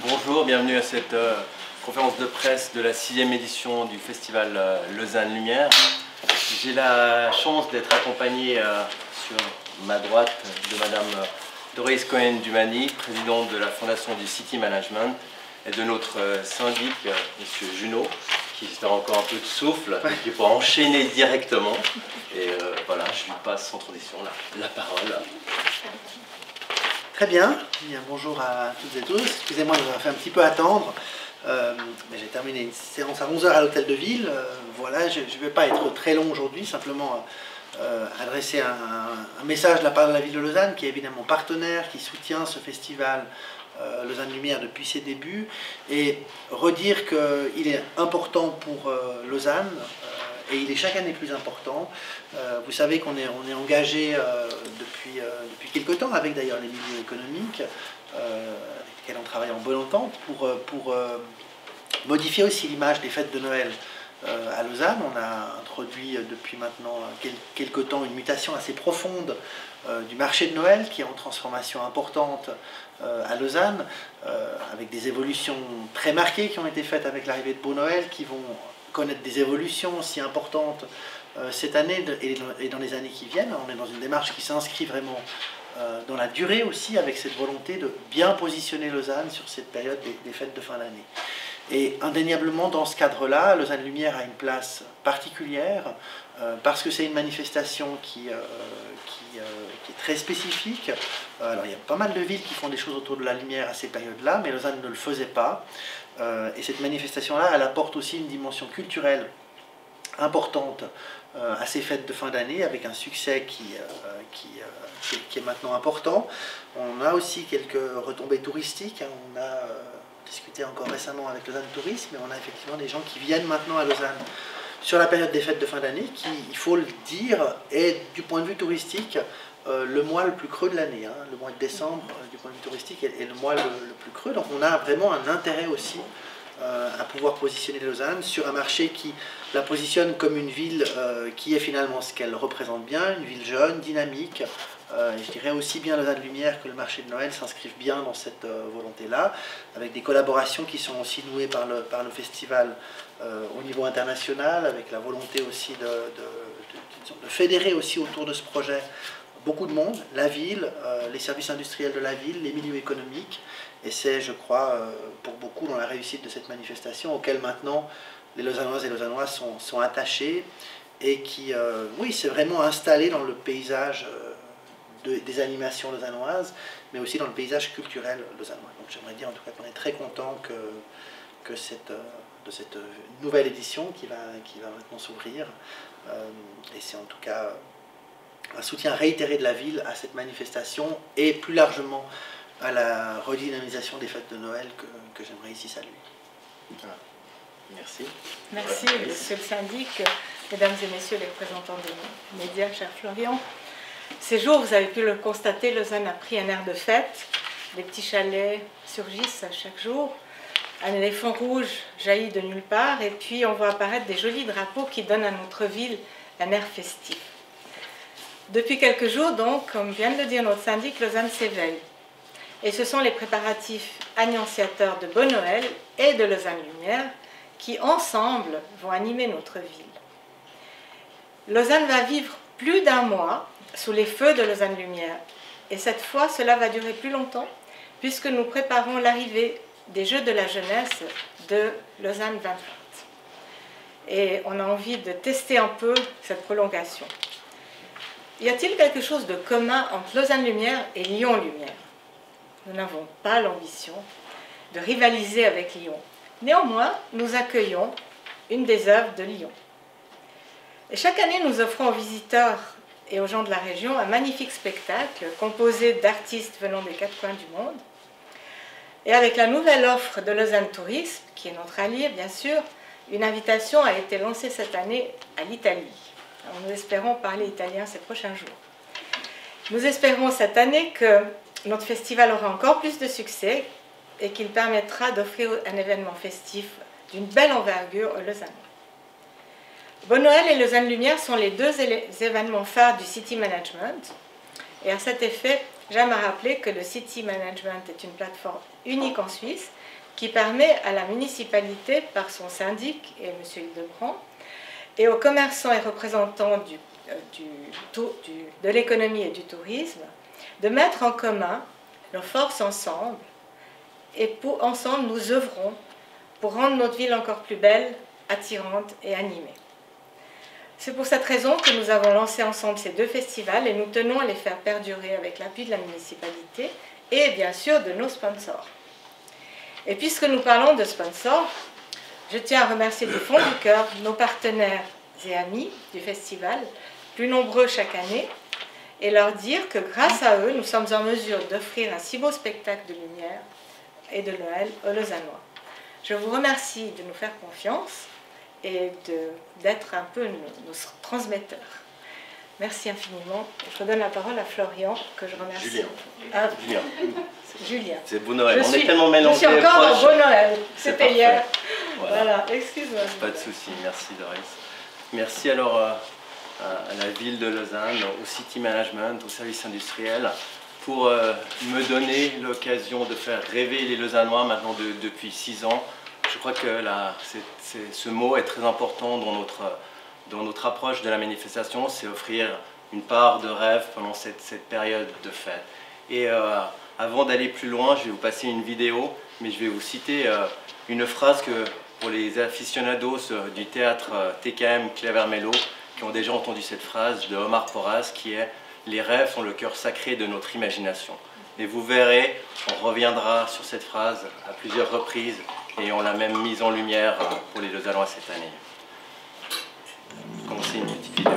Bonjour, bienvenue à cette conférence de presse de la 6e édition du festival Lausanne Lumière. J'ai la chance d'être accompagné sur ma droite de Madame Doris Cohen-Dumani, présidente de la Fondation du City Management, et de notre syndic, Monsieur Junot, qui a encore un peu de souffle, qui pourra enchaîner directement. Et voilà, je lui passe sans transition la parole. Très bien. Bien, bonjour à toutes et tous. Excusez-moi de vous avoir fait un petit peu attendre. Mais j'ai terminé une séance à 11 h à l'hôtel de ville. Voilà, je ne vais pas être très long aujourd'hui, simplement adresser un message de la part de la ville de Lausanne, qui est évidemment partenaire, qui soutient ce festival Lausanne Lumière depuis ses débuts, et redire qu'il est important pour Lausanne, et il est chaque année plus important. Vous savez qu'on est engagé depuis quelque temps, avec d'ailleurs les milieux économiques, avec lesquels on travaille en bonne entente, pour modifier aussi l'image des fêtes de Noël à Lausanne. On a introduit depuis maintenant quelque temps une mutation assez profonde du marché de Noël, qui est en transformation importante à Lausanne, avec des évolutions très marquées qui ont été faites avec l'arrivée de Beau Noël, qui vont connaître des évolutions aussi importantes cette année et dans les années qui viennent. On est dans une démarche qui s'inscrit vraiment dans la durée aussi, avec cette volonté de bien positionner Lausanne sur cette période des fêtes de fin d'année. Et indéniablement, dans ce cadre-là, Lausanne Lumière a une place particulière parce que c'est une manifestation qui est très spécifique. Alors, il y a pas mal de villes qui font des choses autour de la lumière à ces périodes-là, mais Lausanne ne le faisait pas. Et cette manifestation-là, elle apporte aussi une dimension culturelle importante à ces fêtes de fin d'année, avec un succès qui est maintenant important. On a aussi quelques retombées touristiques. On a discuté encore récemment avec Lausanne Tourisme, mais on a effectivement des gens qui viennent maintenant à Lausanne sur la période des fêtes de fin d'année, qui, il faut le dire, est du point de vue touristique le mois le plus creux de l'année. Le mois de décembre, du point de vue touristique, est le mois le plus creux. Donc on a vraiment un intérêt aussi à pouvoir positionner Lausanne sur un marché qui la positionne comme une ville qui est finalement ce qu'elle représente bien, une ville jeune, dynamique. Je dirais aussi bien Lausanne Lumière que le marché de Noël s'inscrivent bien dans cette volonté-là, avec des collaborations qui sont aussi nouées par le festival au niveau international, avec la volonté aussi de fédérer aussi autour de ce projet beaucoup de monde, la ville, les services industriels de la ville, les milieux économiques, et c'est, je crois, pour beaucoup dans la réussite de cette manifestation, auquel maintenant les Lausannoises et Lausannois sont attachés, et qui, oui, s'est vraiment installé dans le paysage des animations lausannoises, mais aussi dans le paysage culturel lausannois. Donc j'aimerais dire en tout cas qu'on est très content de cette nouvelle édition qui va maintenant s'ouvrir, et c'est en tout cas un soutien réitéré de la ville à cette manifestation et plus largement à la redynamisation des fêtes de Noël que j'aimerais ici saluer. Voilà. Merci. Merci, monsieur le syndic, mesdames et messieurs les représentants des médias, cher Florian. Ces jours, vous avez pu le constater, Lausanne a pris un air de fête. Les petits chalets surgissent à chaque jour. Un éléphant rouge jaillit de nulle part et puis on voit apparaître des jolis drapeaux qui donnent à notre ville un air festif. Depuis quelques jours, donc, comme vient de le dire notre syndic, Lausanne s'éveille. Et ce sont les préparatifs annonciateurs de Beau Noël et de Lausanne Lumière qui, ensemble, vont animer notre ville. Lausanne va vivre plus d'1 mois sous les feux de Lausanne Lumière. Et cette fois, cela va durer plus longtemps, puisque nous préparons l'arrivée des Jeux de la jeunesse de Lausanne 2020. Et on a envie de tester un peu cette prolongation. Y a-t-il quelque chose de commun entre Lausanne Lumière et Lyon Lumière? Nous n'avons pas l'ambition de rivaliser avec Lyon. Néanmoins, nous accueillons une des œuvres de Lyon. Et chaque année, nous offrons aux visiteurs et aux gens de la région un magnifique spectacle composé d'artistes venant des 4 coins du monde. Et avec la nouvelle offre de Lausanne Tourisme, qui est notre allié bien sûr, une invitation a été lancée cette année à l'Italie. Nous espérons parler italien ces prochains jours. Nous espérons cette année que notre festival aura encore plus de succès et qu'il permettra d'offrir un événement festif d'une belle envergure aux Lausannois. Beau Noël et Lausanne Lumière sont les 2 événements phares du City Management. Et à cet effet, j'aime à rappeler que le City Management est une plateforme unique en Suisse, qui permet à la municipalité, par son syndic et M. Hildebrand, et aux commerçants et représentants de l'économie et du tourisme, de mettre en commun nos forces ensemble, et ensemble nous œuvrons pour rendre notre ville encore plus belle, attirante et animée. C'est pour cette raison que nous avons lancé ensemble ces 2 festivals et nous tenons à les faire perdurer avec l'appui de la municipalité et bien sûr de nos sponsors. Et puisque nous parlons de sponsors, je tiens à remercier du fond du cœur nos partenaires et amis du festival, plus nombreux chaque année, et leur dire que grâce à eux, nous sommes en mesure d'offrir un si beau spectacle de lumière et de Noël aux Lausannois. Je vous remercie de nous faire confiance et d'être un peu nos transmetteurs. Merci infiniment. Je redonne la parole à Florian, que je remercie. Julien. Ah, Julien. Julien. C'est Beau Noël. On est tellement mélangés. Je suis encore proches. dans Beau Noël. C'était hier. Voilà. Excuse-moi. Pas de souci. Merci Doris. Merci alors à la ville de Lausanne, au City Management, au service industriel, pour me donner l'occasion de faire rêver les Lausannois maintenant depuis 6 ans. Je crois que ce mot est très important dans notre approche de la manifestation, c'est offrir une part de rêve pendant cette période de fête. Et avant d'aller plus loin, je vais vous passer une vidéo, mais je vais vous citer une phrase que pour les aficionados du théâtre TKM Clevermello, qui ont déjà entendu cette phrase de Omar Porras, qui est « Les rêves sont le cœur sacré de notre imagination ». Et vous verrez, on reviendra sur cette phrase à plusieurs reprises et on l'a même mise en lumière pour les Lausannois cette année. On va commencer une petite vidéo.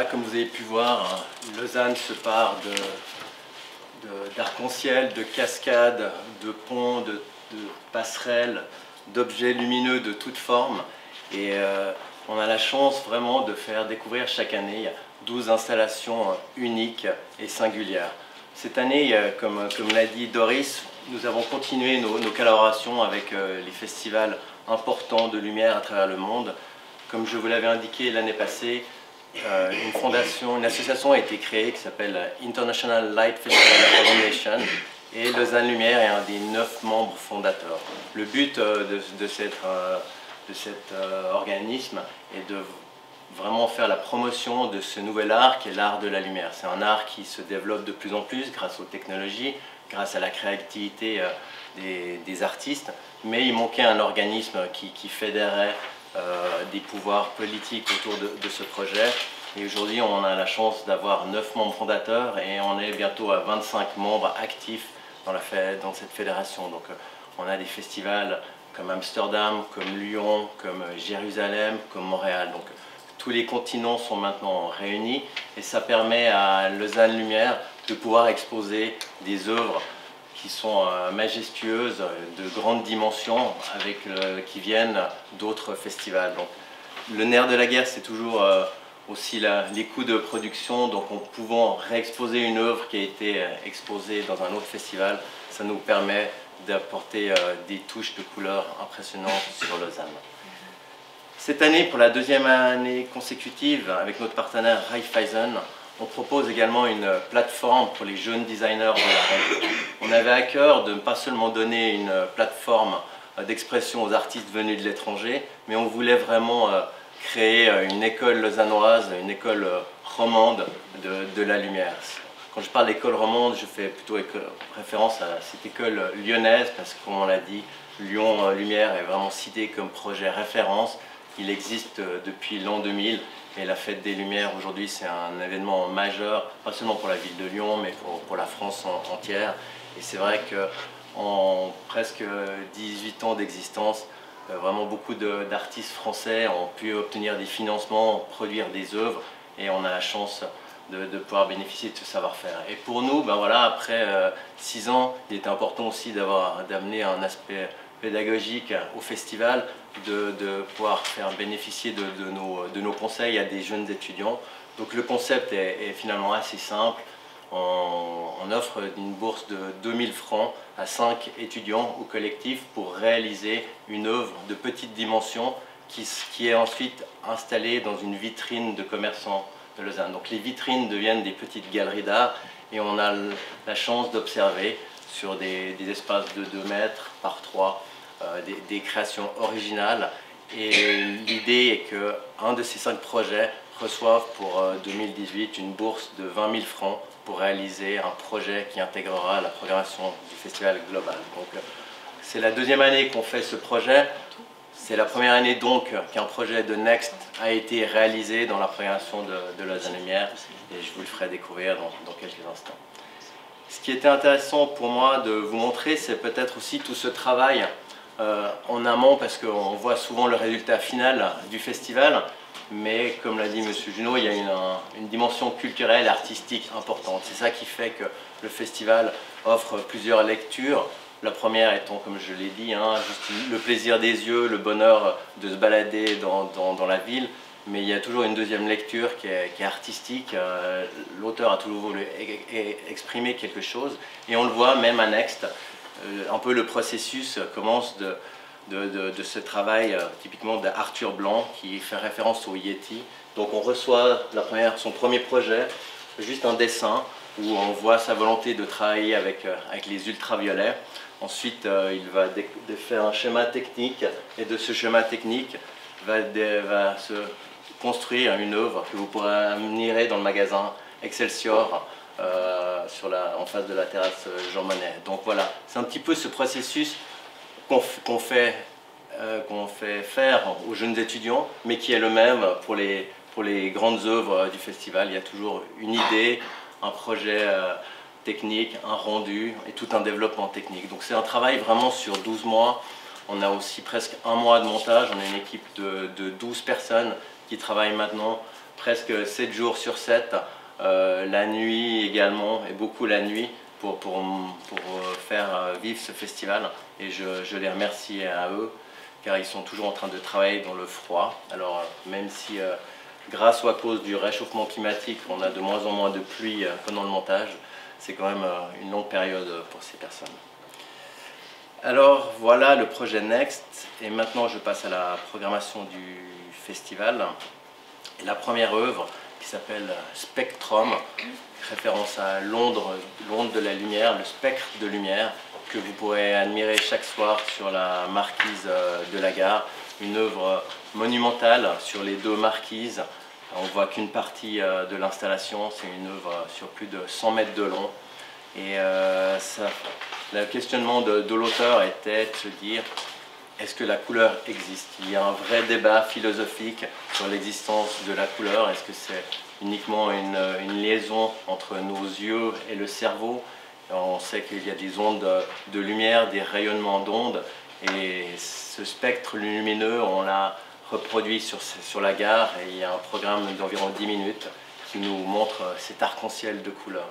Comme vous avez pu voir, Lausanne se part d'arc-en-ciel, de cascades, de ponts, de passerelles, d'objets lumineux de toutes formes. Et on a la chance vraiment de faire découvrir chaque année 12 installations uniques et singulières. Cette année, comme l'a dit Doris, nous avons continué nos collaborations avec les festivals importants de lumière à travers le monde. Comme je vous l'avais indiqué l'année passée, une association a été créée qui s'appelle International Light Festival Organization et Lausanne Lumière est un des 9 membres fondateurs. Le but de cet organisme est de vraiment faire la promotion de ce nouvel art qui est l'art de la lumière. C'est un art qui se développe de plus en plus grâce aux technologies, grâce à la créativité des artistes, mais il manquait un organisme qui fédérait des pouvoirs politiques autour de ce projet. Et aujourd'hui, on a la chance d'avoir 9 membres fondateurs et on est bientôt à 25 membres actifs dans cette fédération. Donc on a des festivals comme Amsterdam, comme Lyon, comme Jérusalem, comme Montréal. Donc tous les continents sont maintenant réunis et ça permet à Lausanne Lumière de pouvoir exposer des œuvres qui sont majestueuses, de grandes dimensions, qui viennent d'autres festivals. Donc, le nerf de la guerre, c'est toujours aussi les coûts de production. Donc, en pouvant réexposer une œuvre qui a été exposée dans un autre festival, ça nous permet d'apporter des touches de couleurs impressionnantes sur Lausanne. Cette année, pour la 2e année consécutive, avec notre partenaire Raiffeisen, on propose également une plateforme pour les jeunes designers de la région. On avait à cœur de ne pas seulement donner une plateforme d'expression aux artistes venus de l'étranger, mais on voulait vraiment créer une école lausannoise, une école romande de la lumière. Quand je parle d'école romande, je fais plutôt référence à cette école lyonnaise, parce que comme on l'a dit, Lyon Lumière est vraiment cité comme projet référence. Il existe depuis l'an 2000 Et la Fête des Lumières, aujourd'hui, c'est un événement majeur, pas seulement pour la ville de Lyon, mais pour la France entière. Et c'est vrai qu'en presque 18 ans d'existence, vraiment beaucoup d'artistes français ont pu obtenir des financements, produire des œuvres, et on a la chance de pouvoir bénéficier de ce savoir-faire. Et pour nous, ben voilà, après 6 ans, il est important aussi d'amener un aspect pédagogique au festival, de pouvoir faire bénéficier de nos conseils à des jeunes étudiants. Donc le concept est finalement assez simple. On offre une bourse de 2000 francs à 5 étudiants ou collectifs pour réaliser une œuvre de petite dimension qui est ensuite installée dans une vitrine de commerçants de Lausanne. Donc les vitrines deviennent des petites galeries d'art et on a la chance d'observer sur des espaces de 2 mètres par 3 des créations originales. Et l'idée est qu'un de ces 5 projets reçoive pour 2018 une bourse de 20 000 francs pour réaliser un projet qui intégrera la programmation du festival global. Donc c'est la 2e année qu'on fait ce projet. C'est la première année donc qu'un projet de Next a été réalisé dans la programmation de Lausanne Lumière et je vous le ferai découvrir dans quelques instants. Ce qui était intéressant pour moi de vous montrer, c'est peut-être aussi tout ce travail en amont, parce qu'on voit souvent le résultat final du festival, mais comme l'a dit M. Junot, il y a une dimension culturelle et artistique importante. C'est ça qui fait que le festival offre plusieurs lectures. La première étant, comme je l'ai dit, juste le plaisir des yeux, le bonheur de se balader dans la ville. Mais il y a toujours une deuxième lecture qui est artistique. L'auteur a toujours voulu exprimer quelque chose. Et on le voit même à Next. Un peu le processus commence de ce travail typiquement d'Arthur Blanc qui fait référence au Yeti. Donc on reçoit son premier projet, juste un dessin où on voit sa volonté de travailler avec les ultraviolets. Ensuite, il va faire un schéma technique et de ce schéma technique va se construire une œuvre que vous pourrez admirer dans le magasin Excelsior en face de la terrasse Jean Monnet. Donc voilà, c'est un petit peu ce processus qu'on fait faire aux jeunes étudiants, mais qui est le même pour les grandes œuvres du festival. Il y a toujours une idée, un projet technique, un rendu et tout un développement technique. Donc c'est un travail vraiment sur 12 mois. On a aussi presque 1 mois de montage. On a une équipe de 12 personnes qui travaillent maintenant presque 7 jours sur 7. La nuit également, et beaucoup la nuit, pour faire vivre ce festival. Et je les remercie à eux, car ils sont toujours en train de travailler dans le froid. Alors même si, grâce ou à cause du réchauffement climatique, on a de moins en moins de pluie pendant le montage, c'est quand même une longue période pour ces personnes. Alors voilà le projet Next, et maintenant je passe à la programmation du festival. Et la première œuvre, qui s'appelle Spectrum, référence à l'onde de la lumière, le spectre de lumière, que vous pourrez admirer chaque soir sur la marquise de la gare. Une œuvre monumentale sur les 2 marquises. On ne voit qu'une partie de l'installation, c'est une œuvre sur plus de 100 mètres de long. Et le questionnement de l'auteur était de se dire: est-ce que la couleur existe? Il y a un vrai débat philosophique sur l'existence de la couleur. Est-ce que c'est uniquement une liaison entre nos yeux et le cerveau? On sait qu'il y a des ondes de lumière, des rayonnements d'ondes, et ce spectre lumineux, on l'a reproduit sur la gare, et il y a un programme d'environ 10 minutes qui nous montre cet arc-en-ciel de couleurs.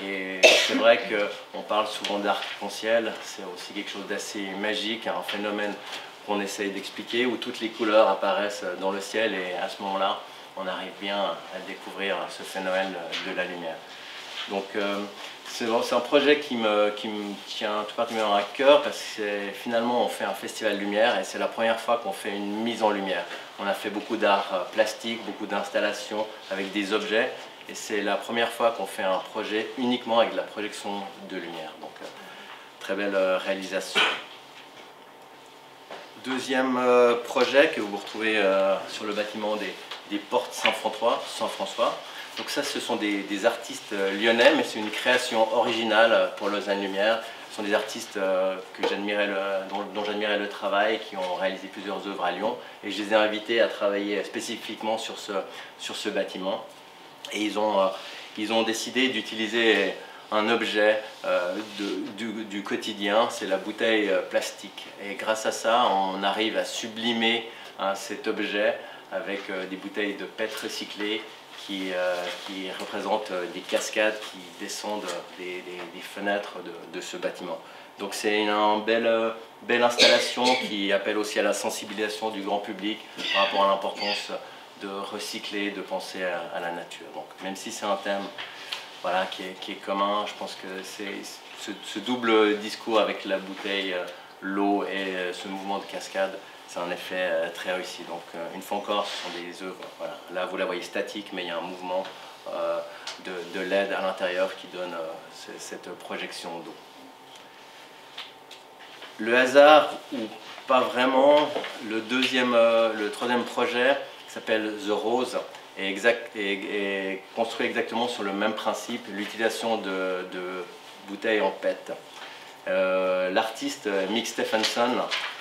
Et c'est vrai qu'on parle souvent d'arc-en-ciel, c'est aussi quelque chose d'assez magique, un phénomène qu'on essaye d'expliquer, où toutes les couleurs apparaissent dans le ciel, et à ce moment-là, on arrive bien à découvrir ce phénomène de la lumière. Donc c'est un projet qui me tient tout particulièrement à cœur, parce que finalement on fait un festival lumière, et c'est la première fois qu'on fait une mise en lumière. On a fait beaucoup d'art plastique, beaucoup d'installations avec des objets, et c'est la première fois qu'on fait un projet uniquement avec de la projection de lumière. Donc très belle réalisation. Deuxième projet que vous retrouvez sur le bâtiment des portes Saint-François. Donc ça, ce sont des artistes lyonnais, mais c'est une création originale pour Lausanne Lumière. Ce sont des artistes dont j'admirais le travail, qui ont réalisé plusieurs œuvres à Lyon. Et je les ai invités à travailler spécifiquement sur ce bâtiment. Et ils ont décidé d'utiliser un objet du quotidien, c'est la bouteille plastique. Et grâce à ça, on arrive à sublimer cet objet avec des bouteilles de PET recyclées qui représentent des cascades qui descendent des fenêtres de ce bâtiment. Donc c'est une belle installation qui appelle aussi à la sensibilisation du grand public par rapport à l'importance de recycler, de penser à la nature. Donc même si c'est un thème voilà, qui est commun, je pense que c'est ce double discours avec la bouteille, l'eau et ce mouvement de cascade, c'est un effet très réussi. Donc une fois encore, ce sont des œuvres, voilà. Là vous la voyez statique, mais il y a un mouvement de LED à l'intérieur qui donne cette projection d'eau. Le hasard, ou pas vraiment, le troisième projet qui s'appelle The Rose est construit exactement sur le même principe, l'utilisation de bouteilles en PET. L'artiste Mick Stephenson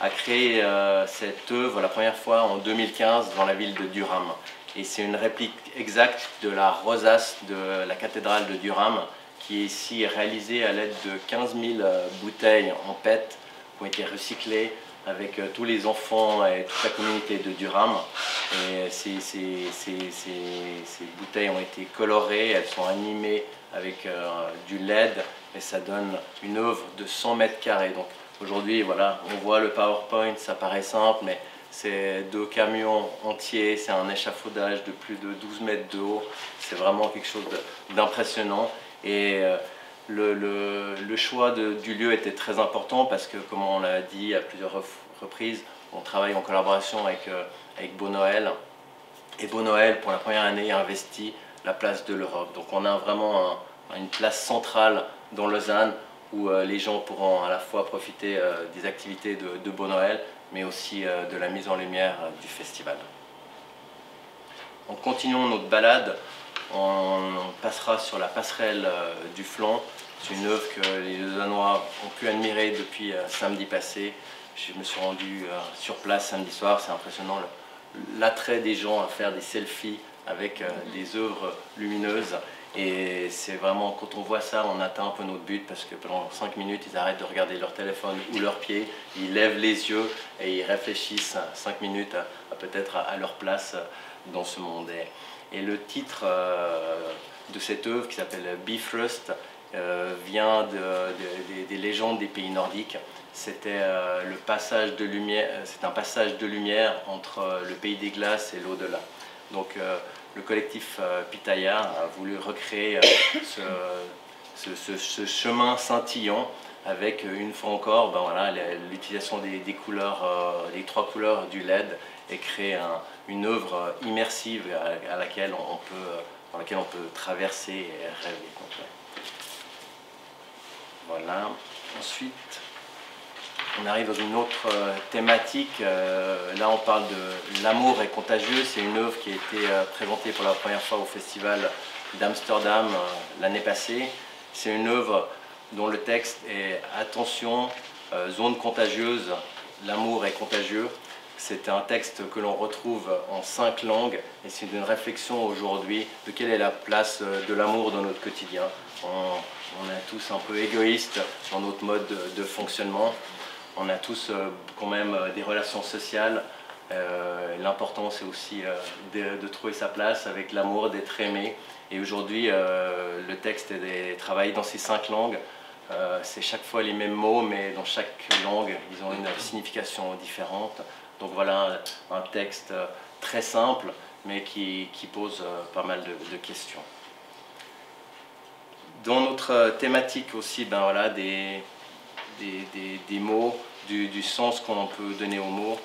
a créé cette œuvre la première fois en 2015 dans la ville de Durham. Et c'est une réplique exacte de la rosace de la cathédrale de Durham qui est ici réalisée à l'aide de 15 000 bouteilles en PET qui ont été recyclées avec tous les enfants et toute la communauté de Durham. Et ces bouteilles ont été colorées, elles sont animées avec du LED et ça donne une œuvre de 100 mètres carrés. Donc aujourd'hui, voilà, on voit le PowerPoint, ça paraît simple, mais c'est 2 camions entiers, c'est un échafaudage de plus de 12 mètres de haut. C'est vraiment quelque chose d'impressionnant. Et le choix du lieu était très important parce que, comme on l'a dit à plusieurs reprises, on travaille en collaboration avec Beau Noël. Et Beau Noël, pour la première année, a investi la place de l'Europe. Donc on a vraiment une place centrale dans Lausanne où les gens pourront à la fois profiter des activités de Beau Noël, mais aussi de la mise en lumière du festival. Donc continuons notre balade. On passera sur la passerelle du Flon. C'est une œuvre que les Lausannois ont pu admirer depuis samedi passé. Je me suis rendu sur place samedi soir. C'est impressionnant l'attrait des gens à faire des selfies avec des œuvres lumineuses. Et c'est vraiment, quand on voit ça, on atteint un peu notre but parce que pendant 5 minutes, ils arrêtent de regarder leur téléphone ou leurs pieds, ils lèvent les yeux et ils réfléchissent 5 minutes peut-être à leur place dans ce monde. Et le titre de cette œuvre qui s'appelle Bifrost vient des légendes des pays nordiques. C'était un passage de lumière entre le pays des glaces et l'au-delà. Donc le collectif Pitaya a voulu recréer ce chemin scintillant avec une fois encore voilà, l'utilisation des couleurs, des 3 couleurs du LED et créer une œuvre immersive dans laquelle on peut traverser et rêver. Donc, voilà. Ensuite, on arrive dans une autre thématique. Là, on parle de L'amour est contagieux. C'est une œuvre qui a été présentée pour la première fois au festival d'Amsterdam l'année passée. C'est une œuvre dont le texte est « Attention, zone contagieuse, l'amour est contagieux ». C'est un texte que l'on retrouve en 5 langues et c'est une réflexion aujourd'hui de quelle est la place de l'amour dans notre quotidien. On est tous un peu égoïstes dans notre mode de fonctionnement. On a tous quand même des relations sociales. L'important c'est aussi de trouver sa place avec l'amour, d'être aimé. Et aujourd'hui, le texte est travaillé dans ces 5 langues. C'est chaque fois les mêmes mots, mais dans chaque langue, ils ont une signification différente. Donc voilà un texte très simple, mais qui pose pas mal de questions. Dans notre thématique aussi, ben voilà, des mots, du sens qu'on peut donner aux mots.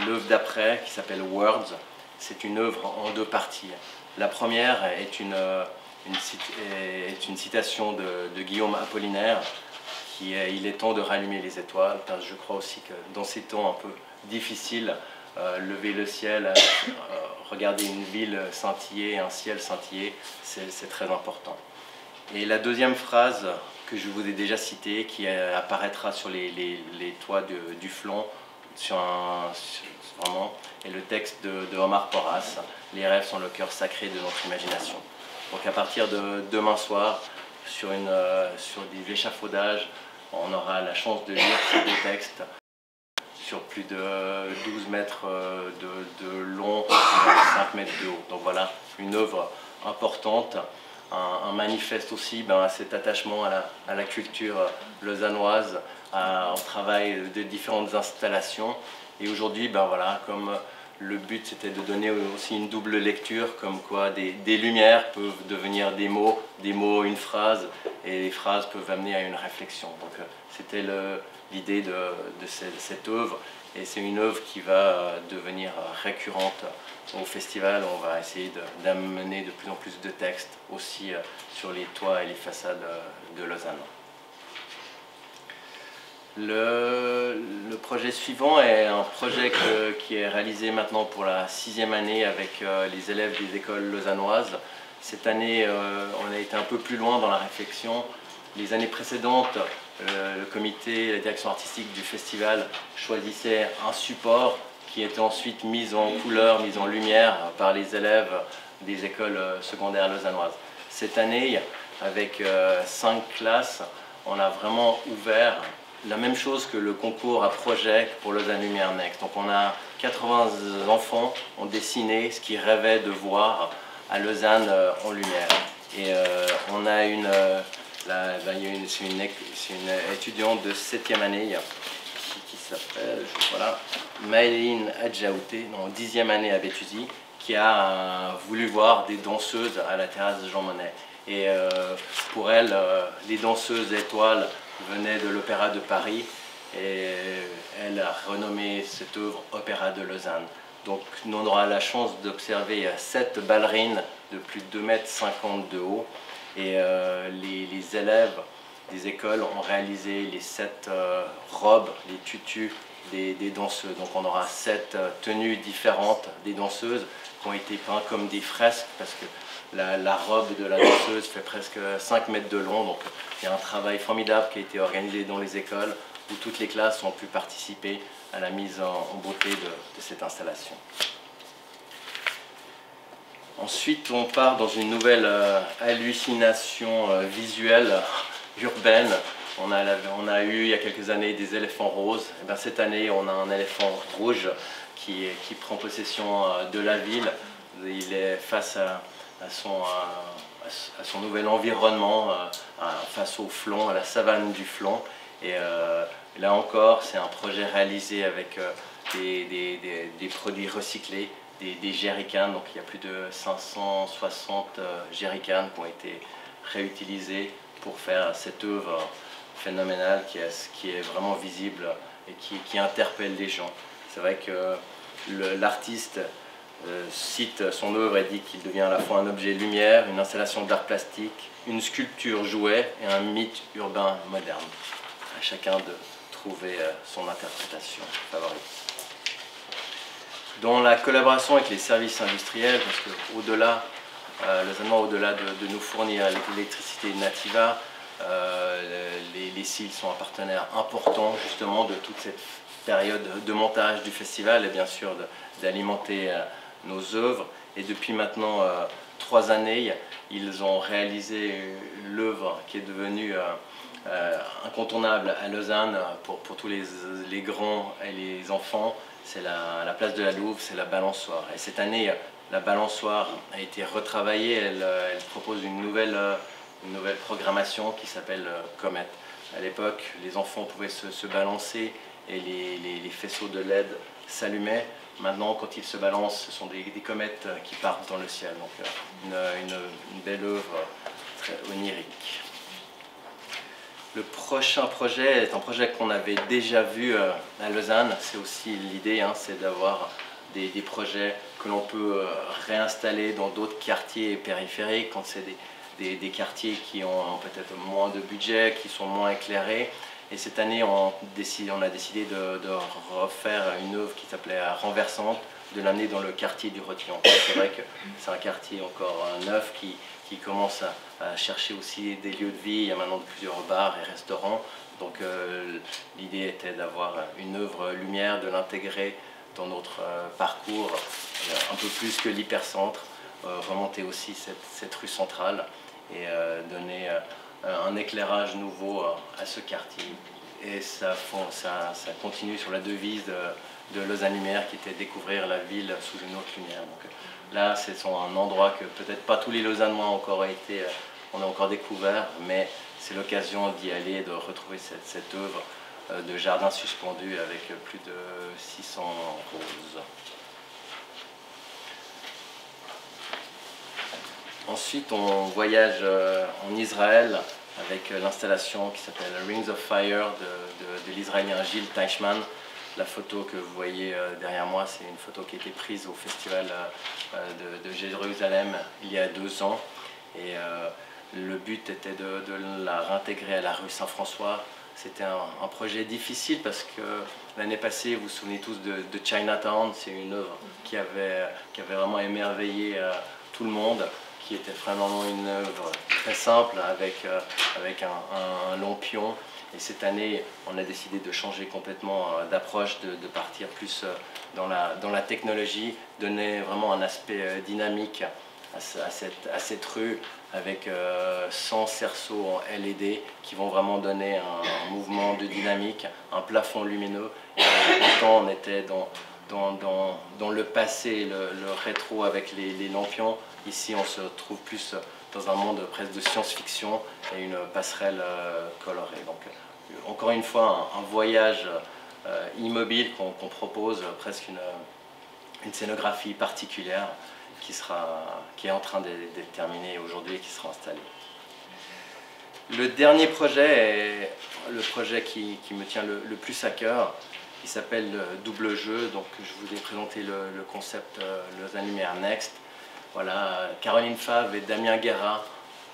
L'œuvre d'après, qui s'appelle Words, c'est une œuvre en 2 parties. La première est une citation de Guillaume Apollinaire, qui est « Il est temps de rallumer les étoiles », parce que je crois aussi que dans ces temps un peu difficiles, lever le ciel, regarder une ville scintiller, un ciel scintiller, c'est très important. Et la deuxième phrase que je vous ai déjà cité, qui apparaîtra sur les toits du Flon, vraiment, et le texte de Omar Porras, « Les rêves sont le cœur sacré de notre imagination ». Donc à partir de demain soir, sur des échafaudages, on aura la chance de lire ces deux textes sur plus de 12 mètres de long et 5 mètres de haut. Donc voilà, une œuvre importante, un manifeste aussi à cet attachement à la culture lausannoise, au travail de différentes installations. Et aujourd'hui, voilà, comme le but c'était de donner aussi une double lecture, comme quoi des lumières peuvent devenir des mots, une phrase, et les phrases peuvent amener à une réflexion. Donc c'était l'idée de cette œuvre, et c'est une œuvre qui va devenir récurrente au festival. On va essayer d'amener de plus en plus de textes aussi sur les toits et les façades de Lausanne. Le projet suivant est un projet qui est réalisé maintenant pour la 6e année avec les élèves des écoles lausannoises. Cette année, on a été un peu plus loin dans la réflexion. Les années précédentes, le comité, la direction artistique du festival choisissait un support qui était ensuite mis en couleur, mis en lumière par les élèves des écoles secondaires lausannoises. Cette année, avec 5 classes, on a vraiment ouvert la même chose que le concours à projet pour Lausanne Lumière Next. Donc on a 80 enfants ont dessiné ce qu'ils rêvaient de voir à Lausanne en lumière. Et on a c'est une étudiante de 7e année qui s'appelle Maëline Adjaouté, en 10e année à Béthusie, qui a voulu voir des danseuses à la terrasse de Jean Monnet. Et pour elle, les danseuses étoiles venaient de l'Opéra de Paris, et elle a renommé cette œuvre Opéra de Lausanne. Donc nous on aura la chance d'observer 7 ballerines de plus de 2,50 m de haut, et les élèves des écoles ont réalisé les 7 robes, les tutus des danseuses. Donc on aura 7 tenues différentes des danseuses qui ont été peintes comme des fresques, parce que la robe de la danseuse fait presque 5 mètres de long. Donc il y a un travail formidable qui a été organisé dans les écoles, où toutes les classes ont pu participer à la mise en beauté de cette installation. Ensuite, on part dans une nouvelle hallucination visuelle urbaine. On a eu il y a quelques années des éléphants roses. Et bien, cette année, on a un éléphant rouge qui prend possession de la ville. Il est face à son nouvel environnement, face au Flon, à la savane du Flon. Et là encore, c'est un projet réalisé avec des produits recyclés, des jerrycans. Donc il y a plus de 560 jerrycans qui ont été réutilisés pour faire cette œuvre phénoménale qui est vraiment visible et qui interpelle les gens. C'est vrai que l'artiste cite son œuvre et dit qu'il devient à la fois un objet lumière, une installation d'art plastique, une sculpture jouet et un mythe urbain moderne. À chacun de trouver son interprétation favorite. Dans la collaboration avec les services industriels, parce qu'au-delà, Lausannois, au-delà de nous fournir l'électricité Nativa, les CIL sont un partenaire important justement de toute cette période de montage du festival, et bien sûr d'alimenter nos œuvres. Et depuis maintenant 3 années, ils ont réalisé l'œuvre qui est devenue incontournable à Lausanne pour tous les grands et les enfants. C'est la place de la Louve, c'est la balançoire. Et cette année, la balançoire a été retravaillée. Elle propose une nouvelle programmation qui s'appelle Comet. À l'époque, les enfants pouvaient se balancer et les faisceaux de LED s'allumaient. Maintenant, quand ils se balancent, ce sont des comètes qui partent dans le ciel. Donc une belle œuvre très onirique. Le prochain projet est un projet qu'on avait déjà vu à Lausanne. C'est aussi l'idée, c'est d'avoir des projets que l'on peut réinstaller dans d'autres quartiers périphériques, quand c'est des quartiers qui ont peut-être moins de budget, qui sont moins éclairés. Et cette année, on a décidé de refaire une œuvre qui s'appelait Renversante, de l'amener dans le quartier du Rotillon. C'est vrai que c'est un quartier encore neuf qui qui commence à chercher aussi des lieux de vie. Il y a maintenant plusieurs bars et restaurants. Donc l'idée était d'avoir une œuvre lumière, de l'intégrer dans notre parcours un peu plus que l'hypercentre, remonter aussi cette rue centrale et donner un éclairage nouveau à ce quartier. Et ça continue sur la devise de Lausanne Lumière qui était découvrir la ville sous une autre lumière. Donc, là, c'est un endroit que peut-être pas tous les Lausannois on a encore découvert, mais c'est l'occasion d'y aller et de retrouver cette œuvre de jardin suspendu avec plus de 600 roses. Ensuite, on voyage en Israël avec l'installation qui s'appelle Rings of Fire de l'Israélien Gilles Teichmann. La photo que vous voyez derrière moi, c'est une photo qui a été prise au festival de Jérusalem il y a 2 ans. Et le but était de la réintégrer à la rue Saint-François. C'était un projet difficile parce que l'année passée, vous vous souvenez tous de Chinatown, c'est une œuvre qui avait vraiment émerveillé tout le monde, qui était vraiment une œuvre très simple avec un lampion. Et cette année, on a décidé de changer complètement d'approche, de partir plus dans la technologie, donner vraiment un aspect dynamique à cette rue avec 100 cerceaux en LED qui vont vraiment donner un mouvement de dynamique, un plafond lumineux. Et pourtant, on était dans le passé, le rétro avec les lampions. Ici, on se trouve plus dans un monde presque de science-fiction et une passerelle colorée. Donc, encore une fois, un voyage immobile qu'on propose, presque une scénographie particulière qui est en train d'être terminée aujourd'hui et qui sera installée. Le dernier projet est le projet qui me tient le plus à cœur. Il s'appelle Double Jeu. Donc, je vous ai présenté le concept Lausanne Lumière Next. Voilà, Caroline Favre et Damien Guerra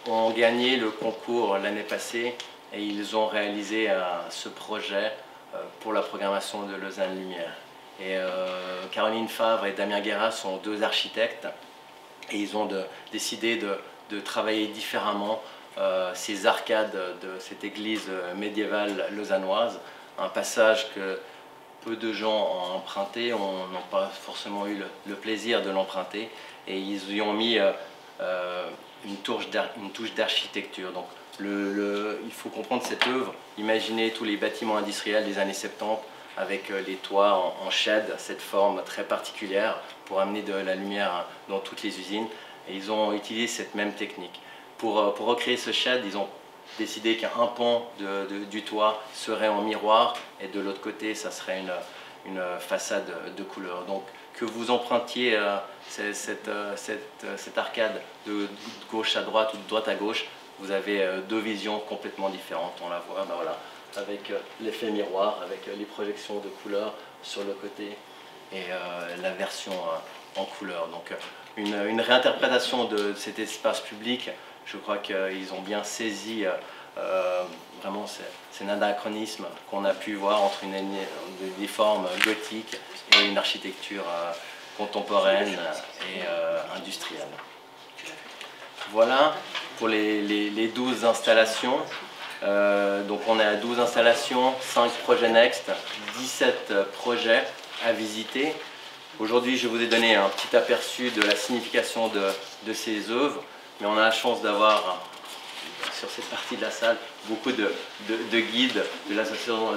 ont gagné le concours l'année passée et ils ont réalisé ce projet pour la programmation de Lausanne Lumière. Et Caroline Favre et Damien Guerra sont 2 architectes et ils ont décidé de travailler différemment ces arcades de cette église médiévale lausannoise, un passage que peu de gens ont emprunté, n'ont pas forcément eu le plaisir de l'emprunter, et ils y ont mis une touche d'architecture. Donc il faut comprendre cette œuvre, imaginez tous les bâtiments industriels des années 70 avec les toits en shed, cette forme très particulière pour amener de la lumière dans toutes les usines, et ils ont utilisé cette même technique. Pour recréer ce shed, ils ont décidé qu'un pan du toit serait en miroir et de l'autre côté, ça serait une façade de couleur. Donc que vous empruntiez cette arcade de gauche à droite ou de droite à gauche, vous avez 2 visions complètement différentes. On la voit voilà, avec l'effet miroir, avec les projections de couleurs sur le côté et la version en couleur. Donc une réinterprétation de cet espace public. Je crois qu'ils ont bien saisi vraiment c'est un anachronisme qu'on a pu voir entre des formes gothiques et une architecture contemporaine et industrielle. Voilà pour les 12 installations. Donc on est à 12 installations, 5 projets Next, 17 projets à visiter. Aujourd'hui, je vous ai donné un petit aperçu de la signification de ces œuvres, mais on a la chance d'avoir sur cette partie de la salle beaucoup de guides de l'association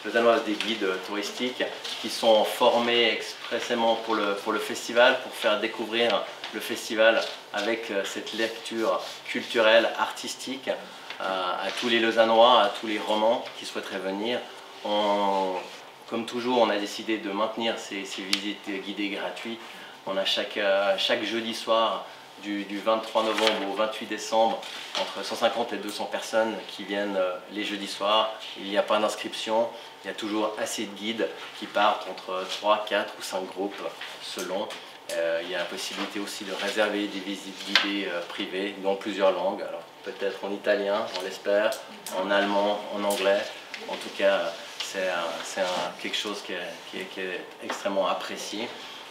lausannoise des guides touristiques qui sont formés expressément pour le festival, pour faire découvrir le festival avec cette lecture culturelle, artistique à tous les Lausannois, à tous les Romans qui souhaiteraient venir. Comme toujours, on a décidé de maintenir ces visites guidées gratuites. On a chaque jeudi soir du 23 novembre au 28 décembre, entre 150 et 200 personnes qui viennent les jeudis soirs. Il n'y a pas d'inscription, il y a toujours assez de guides qui partent entre 3, 4 ou 5 groupes selon. Il y a la possibilité aussi de réserver des visites guidées privées dans plusieurs langues. Alors peut-être en italien, on l'espère, en allemand, en anglais. En tout cas, c'est quelque chose qui est extrêmement apprécié.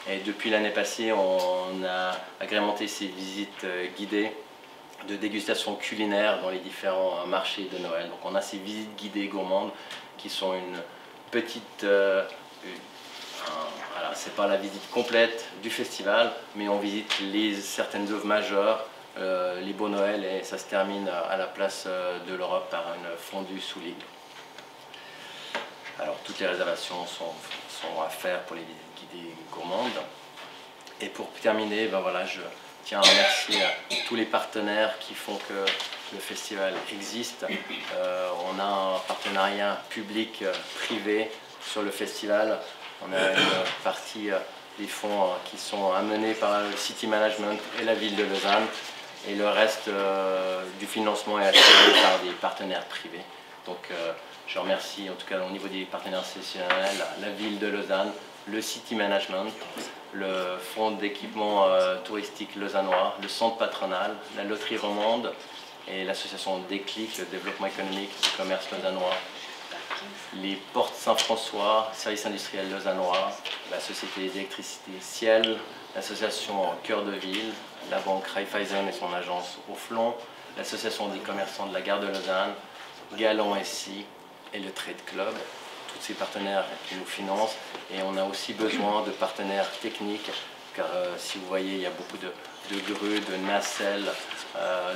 Et depuis l'année passée, on a agrémenté ces visites guidées de dégustation culinaire dans les différents marchés de Noël. Donc on a ces visites guidées gourmandes qui sont une petite... voilà, c'est pas la visite complète du festival, mais on visite certaines œuvres majeures, les beaux Noël, et ça se termine à la place de l'Europe par une fondue sous l'île. Alors toutes les réservations sont à faire pour les visites guidées gourmandes. Et pour terminer, ben voilà, je tiens à remercier tous les partenaires qui font que le festival existe. On a un partenariat public-privé sur le festival. On a une partie des fonds qui sont amenés par le City Management et la ville de Lausanne. Et le reste du financement est assuré par des partenaires privés. Donc je remercie en tout cas au niveau des partenaires institutionnels, la ville de Lausanne, le City Management, le fonds d'équipement touristique lausannois, le centre patronal, la loterie romande et l'association Déclic, le développement économique du commerce lausannois, les portes Saint-François, service industriel lausannois, la société d'électricité Ciel, l'association Cœur de Ville, la banque Raiffeisen et son agence Auflon, l'association des commerçants de la gare de Lausanne, Galon SI et le Trade Club. Tous ces partenaires qui nous financent, et on a aussi besoin de partenaires techniques, car si vous voyez, il y a beaucoup de grues, de nacelles,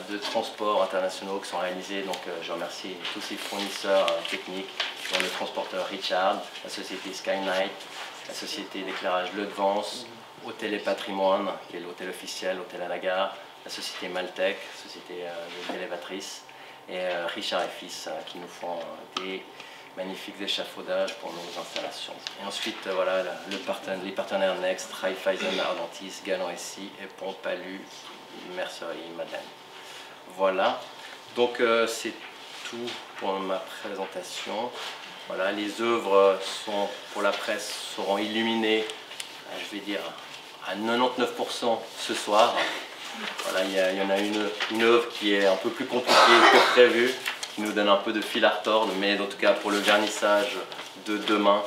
de transports internationaux qui sont réalisés. Donc je remercie tous ces fournisseurs techniques, dont le transporteur Richard, la société Skynight, la société d'éclairage Le Devance, Hôtel et Patrimoine, qui est l'hôtel officiel, hôtel à la gare, la société Maltec, société d'élévatrices, et Richard et Fils, qui nous font des magnifiques échafaudages pour nos installations. Et ensuite, voilà, les partenaires Next, Raiffeisen, Ardentis, Galon SI, Epon, Palu, Mercerie, Madeleine. Voilà, donc c'est tout pour ma présentation. Voilà, les œuvres pour la presse seront illuminées, je vais dire, à 99% ce soir. Voilà, il y en a une œuvre qui est un peu plus compliquée que prévu, qui nous donne un peu de fil à retordre, mais en tout cas pour le vernissage de demain,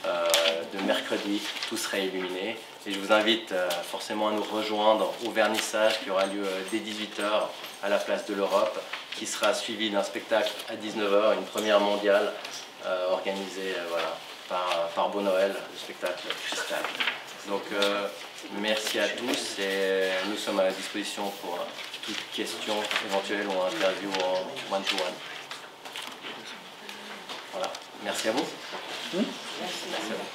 de mercredi, tout sera illuminé. Et je vous invite forcément à nous rejoindre au vernissage qui aura lieu dès 18 h à la place de l'Europe, qui sera suivi d'un spectacle à 19 h, une première mondiale organisée voilà, par Beau Noël, le spectacle Cristal. Donc merci à tous, et nous sommes à la disposition pour toute question éventuelle ou interview en one-to-one. Voilà, merci à vous. Merci. Merci à vous.